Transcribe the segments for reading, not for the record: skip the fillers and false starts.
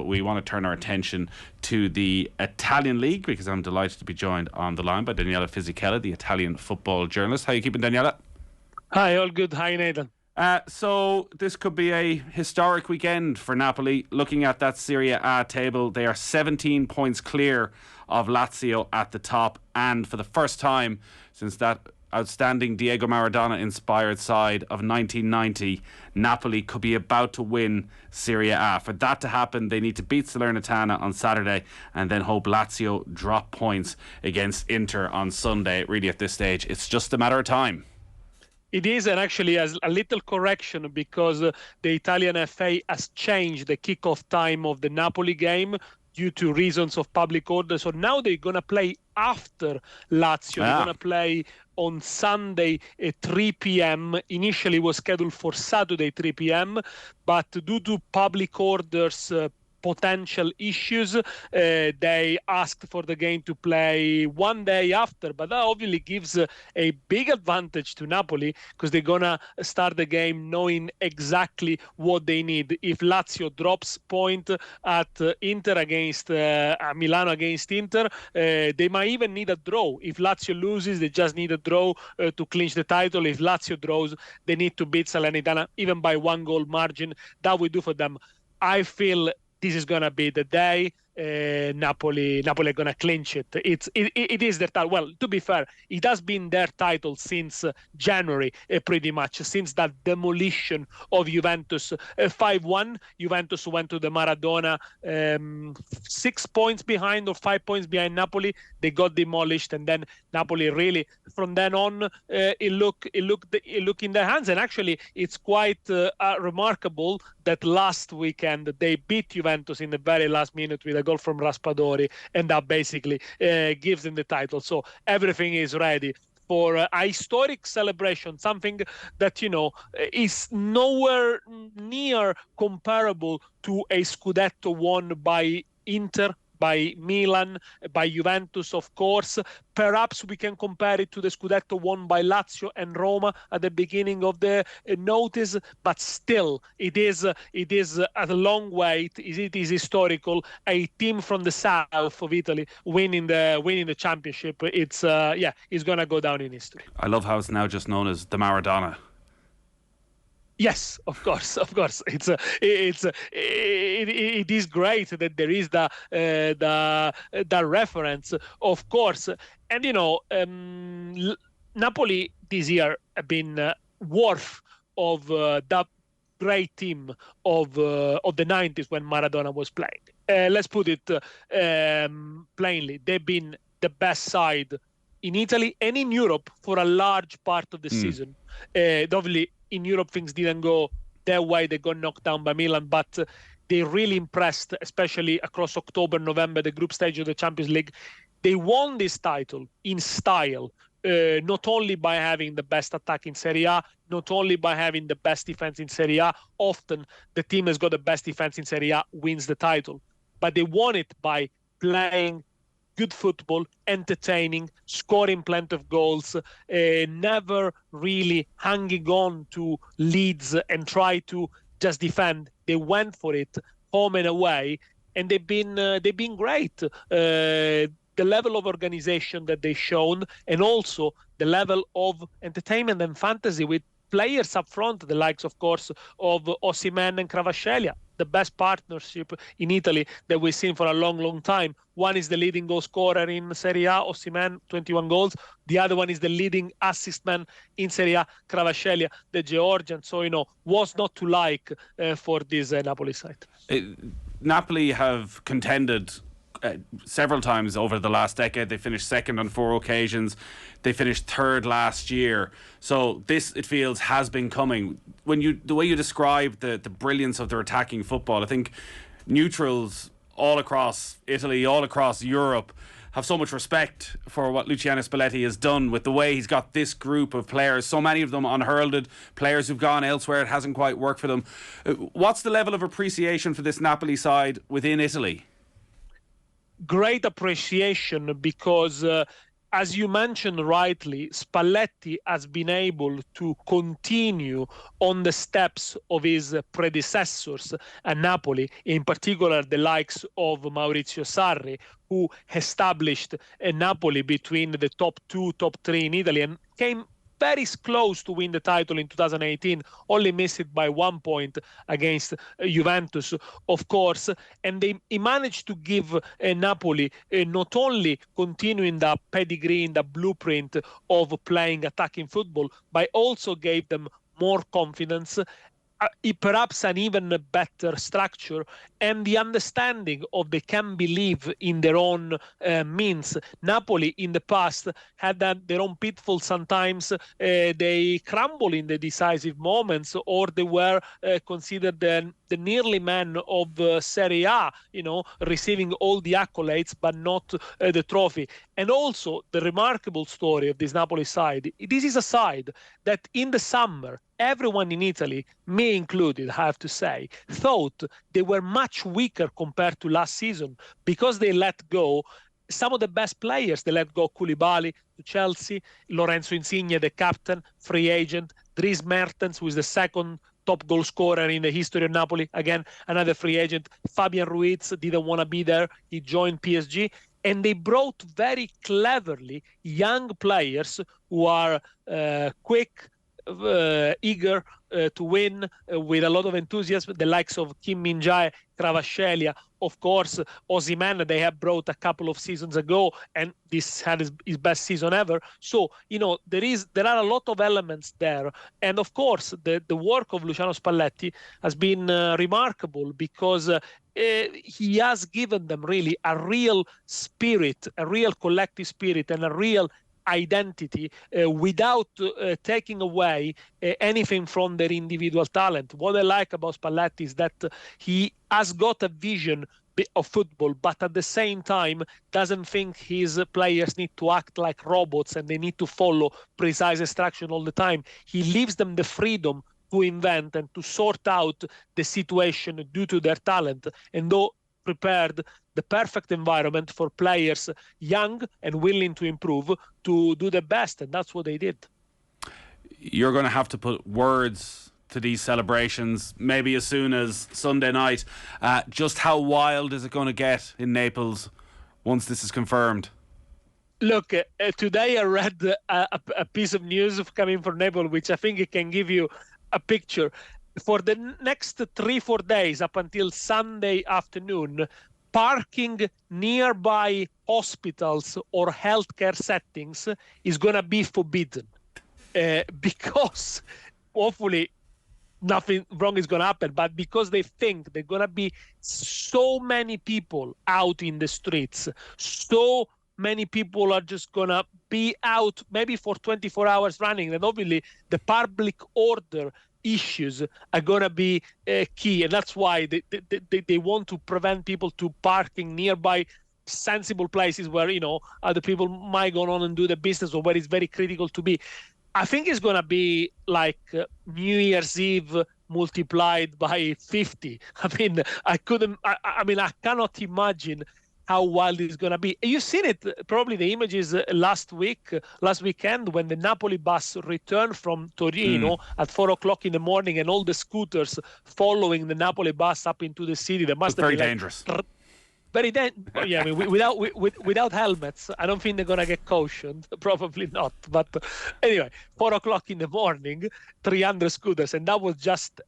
we want to turn our attention to the Italian League, because I'm delighted to be joined on the line by Daniele Fisichella, the Italian football journalist. How are you keeping, Daniele? Hi, all good. Hi, Nathan. So this could be a historic weekend for Napoli. Looking at that Serie A table, they are 17 points clear of Lazio at the top, and for the first time since that outstanding Diego Maradona-inspired side of 1990, Napoli could be about to win Serie A. For that to happen, they need to beat Salernitana on Saturday and then hope Lazio drop points against Inter on Sunday. Really, at this stage, it's just a matter of time. It is, and actually as a little correction, because the Italian FA has changed the kickoff time of the Napoli game due to reasons of public order. So now they're going to play after Lazio. They're going to play on Sunday at 3 p.m. Initially was scheduled for Saturday 3 p.m., but due to public orders, potential issues, they asked for the game to play one day after, but that obviously gives a big advantage to Napoli, because they're gonna start the game knowing exactly what they need. If Lazio drops point at Inter against Milano against Inter, they might even need a draw. If Lazio loses, they just need a draw to clinch the title. If Lazio draws, they need to beat Salernitana even by 1 goal margin. That will do for them. I feel this is going to be the day Napoli are going to clinch it. It is their title. Well, to be fair, it has been their title since January, pretty much, since that demolition of Juventus 5-1. Juventus went to the Maradona 6 points behind or 5 points behind Napoli. They got demolished, and then Napoli really, from then on, it looked in their hands. And actually, it's quite remarkable that last weekend they beat Juventus in the very last minute with a goal from Raspadori, and that basically gives them the title. So everything is ready for a historic celebration, something that, is nowhere near comparable to a Scudetto won by Inter, by Milan, by Juventus, of course. Perhaps we can compare it to the Scudetto won by Lazio and Roma at the beginning of the notice, but still, it is at a long way. It is historical. A team from the south of Italy winning the championship. It's going to go down in history. I love how it's now just known as the Maradona. Yes, of course. It is great that there is the reference, of course. And Napoli this year have been worth of that great team of the 90s when Maradona was playing. Let's put it plainly: they've been the best side in Italy and in Europe for a large part of the season. Obviously, in Europe, things didn't go their way. They got knocked down by Milan, but they really impressed, especially across October, November, the group stage of the Champions League. They won this title in style, not only by having the best attack in Serie A, not only by having the best defense in Serie A. Often, the team has got the best defense in Serie A wins the title. But they won it by playing good football, entertaining, scoring plenty of goals, never really hanging on to leads and try to just defend. They went for it home and away, and they've been great. The level of organization that they've shown, and also the level of entertainment and fantasy with players up front, the likes, of course, of Osimhen and Kvaratskhelia, the best partnership in Italy that we've seen for a long, long time. One is the leading goal scorer in Serie A, Osimhen, 21 goals. The other one is the leading assist man in Serie A, Kvaratskhelia, the Georgian. So, what's not to like for this Napoli side? Napoli have contended several times over the last decade. They finished second on 4 occasions. They finished third last year. So this, it feels, has been coming. The way you describe the brilliance of their attacking football, I think neutrals all across Italy, all across Europe, have so much respect for what Luciano Spalletti has done with the way he's got this group of players, so many of them unheralded, players who've gone elsewhere, it hasn't quite worked for them. What's the level of appreciation for this Napoli side within Italy? Great appreciation, because as you mentioned rightly, Spalletti has been able to continue on the steps of his predecessors at Napoli, in particular the likes of Maurizio Sarri, who established Napoli between the top 2, top 3 in Italy, and came very close to win the title in 2018, only missed it by 1 point against Juventus, of course. And he managed to give Napoli not only continuing the pedigree, the blueprint of playing attacking football, but also gave them more confidence, perhaps an even better structure, and the understanding of they can believe in their own means. Napoli in the past had their own pitfalls. Sometimes they crumble in the decisive moments, or they were considered the nearly man of Serie A, receiving all the accolades but not the trophy. And also the remarkable story of this Napoli side, this is a side that in the summer, everyone in Italy, me included, I have to say, thought they were much weaker compared to last season because they let go some of the best players. They let go Koulibaly to Chelsea, Lorenzo Insigne, the captain, free agent, Dries Mertens, who is the second top goal scorer in the history of Napoli, again, another free agent. Fabian Ruiz didn't want to be there. He joined PSG. And they brought very cleverly young players who are quick, eager to win, with a lot of enthusiasm, the likes of Kim Min-jae, Kvaratskhelia, of course, Osimhen, they have brought a couple of seasons ago, and this had his best season ever. So, there are a lot of elements there. And of course, the work of Luciano Spalletti has been remarkable because he has given them really a real spirit, a real collective spirit, and a real identity without taking away anything from their individual talent. What I like about Spalletti is that he has got a vision of football, but at the same time doesn't think his players need to act like robots and they need to follow precise instruction all the time. He leaves them the freedom to invent and to sort out the situation due to their talent, and though prepared the perfect environment for players young and willing to improve to do the best, and that's what they did. You're going to have to put words to these celebrations maybe as soon as Sunday night. Just how wild is it going to get in Naples once this is confirmed? Look, today I read a piece of news coming from Naples, which I think it can give you a picture. For the next 3-4 days, up until Sunday afternoon, parking nearby hospitals or healthcare settings is going to be forbidden because hopefully nothing wrong is going to happen, but because they think there are going to be so many people out in the streets, so many people are just going to be out maybe for 24 hours running, and obviously the public order issues are going to be key, and that's why they want to prevent people to parking nearby sensible places where other people might go on and do the business, or where it's very critical to be. I think it's going to be like New Year's Eve multiplied by 50. I cannot imagine how wild it's going to be. You've seen it, probably the images last weekend, when the Napoli bus returned from Torino at 4 o'clock in the morning, and all the scooters following the Napoli bus up into the city. They must have very been dangerous. Very dangerous. Yeah, without helmets, I don't think they're going to get cautioned. Probably not. But anyway, 4 o'clock in the morning, 300 scooters, and that was just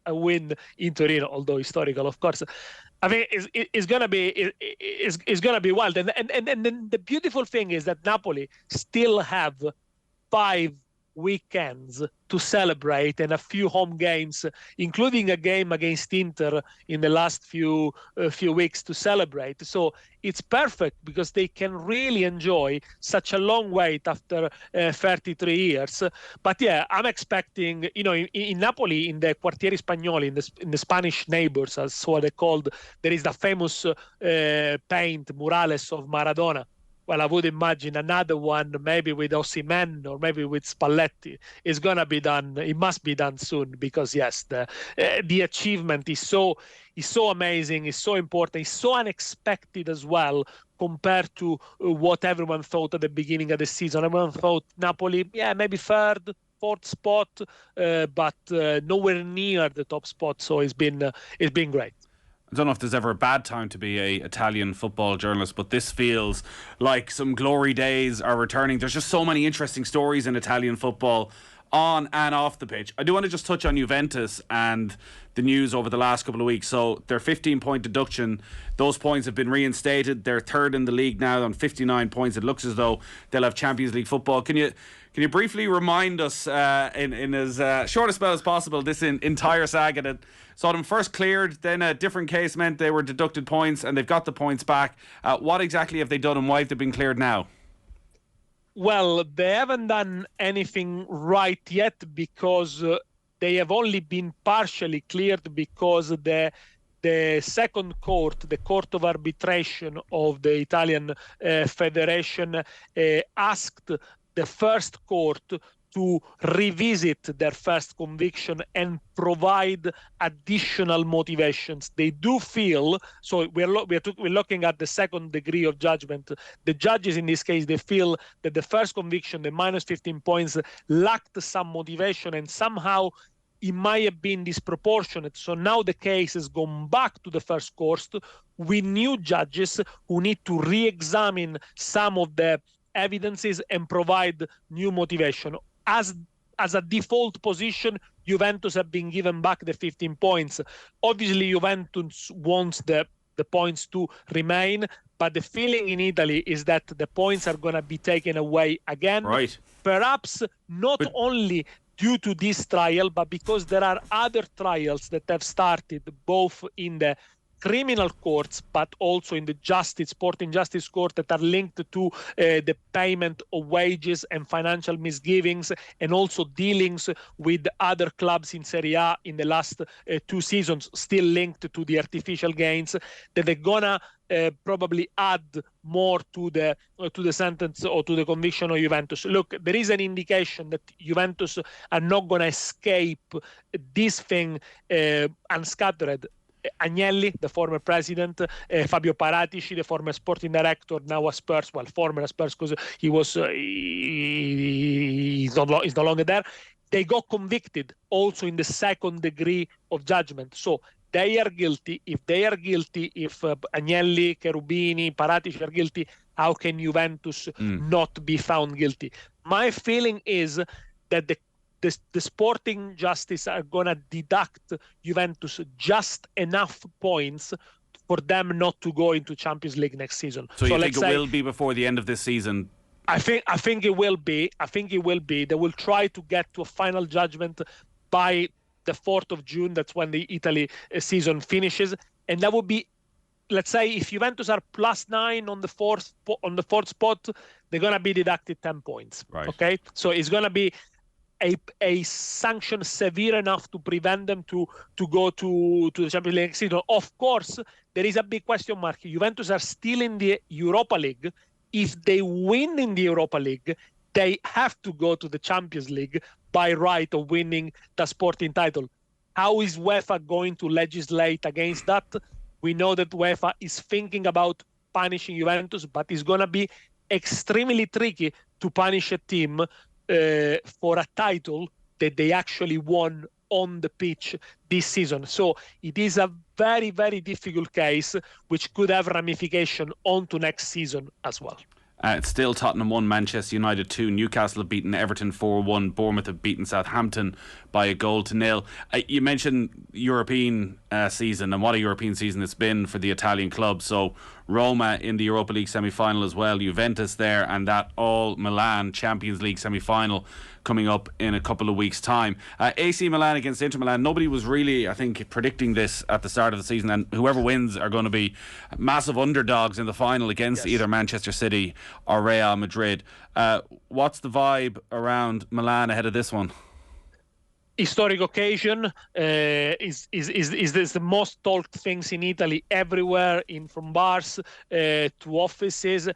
a win in Torino, although historical, of course. I mean, it's gonna be wild, and then the beautiful thing is that Napoli still have 5 weekends to celebrate, and a few home games, including a game against Inter in the last few weeks to celebrate. So it's perfect because they can really enjoy such a long wait after 33 years. But yeah, I'm expecting, in Napoli, in the Quartieri Spagnoli, in the Spanish neighbors, as what they called, there is the famous paint murales of Maradona. well, I would imagine another one, maybe with Osimhen or maybe with Spalletti, is gonna be done. It must be done soon, because yes, the achievement is so amazing, is so important, is so unexpected as well, compared to what everyone thought at the beginning of the season. Everyone thought Napoli, yeah, maybe third, fourth spot, but nowhere near the top spot. So it's been great. I don't know if there's ever a bad time to be a Italian football journalist, but this feels like some glory days are returning. There's just so many interesting stories in Italian football on and off the pitch. I do want to just touch on Juventus and the news over the last couple of weeks. So their 15-point deduction, those points have been reinstated. They're third in the league now on 59 points. It looks as though they'll have Champions League football. Can you briefly remind us in as short a spell as possible this entire saga that saw them first cleared, then a different case meant they were deducted points and they've got the points back. What exactly have they done and why have they been cleared now? Well, they haven't done anything right yet, because they have only been partially cleared, because the second court, the Court of Arbitration of the Italian Federation, asked the first court to revisit their first conviction and provide additional motivations. They do feel, so we're looking at the second degree of judgment. The judges in this case, they feel that the first conviction, the minus 15 points, lacked some motivation and somehow it might have been disproportionate. So now the case has gone back to the first court with new judges who need to re-examine some of the evidences and provide new motivation. As a default position, Juventus have been given back the 15 points. Obviously, Juventus wants the points to remain, but the feeling in Italy is that the points are going to be taken away again. Right. Perhaps not only due to this trial, but because there are other trials that have started both in the criminal courts, but also in the sporting justice court, that are linked to the payment of wages and financial misgivings, and also dealings with other clubs in Serie A in the last 2 seasons, still linked to the artificial gains, that they're gonna probably add more to the sentence or to the conviction of Juventus. Look, there is an indication that Juventus are not gonna escape this thing unscattered. Agnelli, the former president, Fabio Paratici, the former sporting director, now at Spurs, well, former at Spurs because he's no longer there. They got convicted also in the second degree of judgment. So they are guilty. If they are guilty, if Agnelli, Cherubini, Paratici are guilty, how can Juventus not be found guilty? My feeling is that the sporting justice are going to deduct Juventus just enough points for them not to go into Champions League next season. So you think it will be before the end of this season? I think it will be. They will try to get to a final judgment by the 4th of June. That's when the Italy season finishes. And that would be, let's say, if Juventus are +9 on the fourth spot, they're going to be deducted 10 points. Right. Okay? So it's going to be a sanction severe enough to prevent them to go to the Champions League season. Of course, there is a big question mark. Juventus are still in the Europa League. If they win in the Europa League, they have to go to the Champions League by right of winning the sporting title. How is UEFA going to legislate against that? We know that UEFA is thinking about punishing Juventus, but it's going to be extremely tricky to punish a team for a title that they actually won on the pitch this season. So it is a very, very difficult case, which could have ramification onto next season as well. It's still Tottenham 1, Manchester United 2. Newcastle have beaten Everton 4-1. Bournemouth have beaten Southampton by 1-0. You mentioned European season and what a European season it's been for the Italian club. So Roma in the Europa League semi-final as well. Juventus there, and that all Milan Champions League semi-final coming up in a couple of weeks' time. AC Milan against Inter Milan. Nobody was really, I think, predicting this at the start of the season, and whoever wins are going to be massive underdogs in the final against either Manchester City or Real Madrid. What's the vibe around Milan ahead of this one? Historic occasion is the most talked things in Italy everywhere, from bars to offices.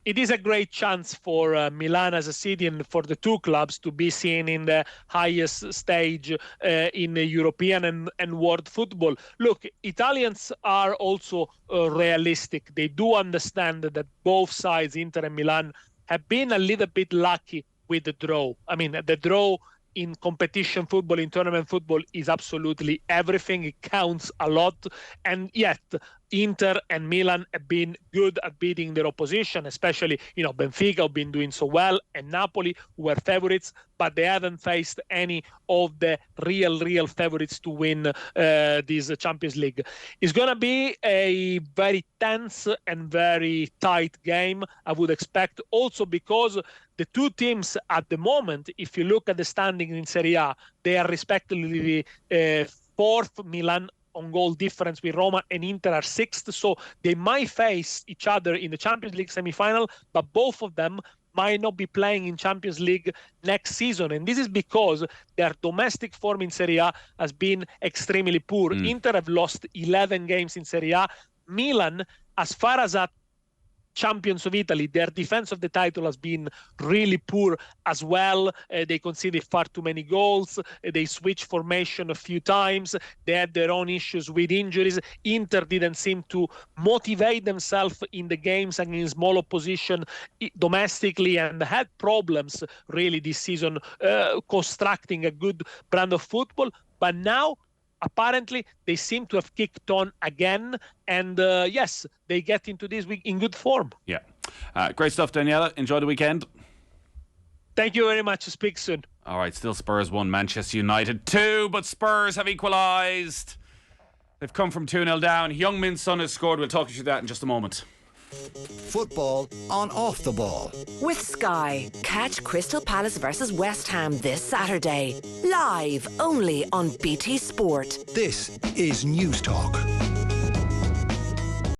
it is a great chance for Milan as a city and for the two clubs to be seen in the highest stage in European and world football. Look, Italians are also realistic. They do understand that both sides, Inter and Milan, have been a little bit lucky with the draw. I mean, the draw in competition football, in tournament football, is absolutely everything. It counts a lot. And yet, Inter and Milan have been good at beating their opposition, especially, Benfica have been doing so well, and Napoli were favorites, but they haven't faced any of the real favorites to win this Champions League. It's going to be a very tense and very tight game, I would expect, also because the two teams at the moment, if you look at the standing in Serie A, they are respectively fourth, Milan on goal difference with Roma, and Inter are sixth. So they might face each other in the Champions League semi-final, but both of them might not be playing in Champions League next season. And this is because their domestic form in Serie A has been extremely poor. Inter have lost 11 games in Serie A. Milan, as far as at champions of Italy, their defense of the title has been really poor as well. They conceded far too many goals. They switched formation a few times. They had their own issues with injuries. Inter didn't seem to motivate themselves in the games against small opposition domestically, and had problems really this season constructing a good brand of football. But now, apparently, they seem to have kicked on again. And yes, they get into this week in good form. Yeah. Great stuff, Daniele. Enjoy the weekend. Thank you very much. Speak soon. All right, still Spurs 1, Manchester United 2, but Spurs have equalised. They've come from 2-0 down. Heung-min Son has scored. We'll talk to you about that in just a moment. Football on Off the Ball. With Sky, catch Crystal Palace versus West Ham this Saturday. Live only on BT Sport. This is News Talk.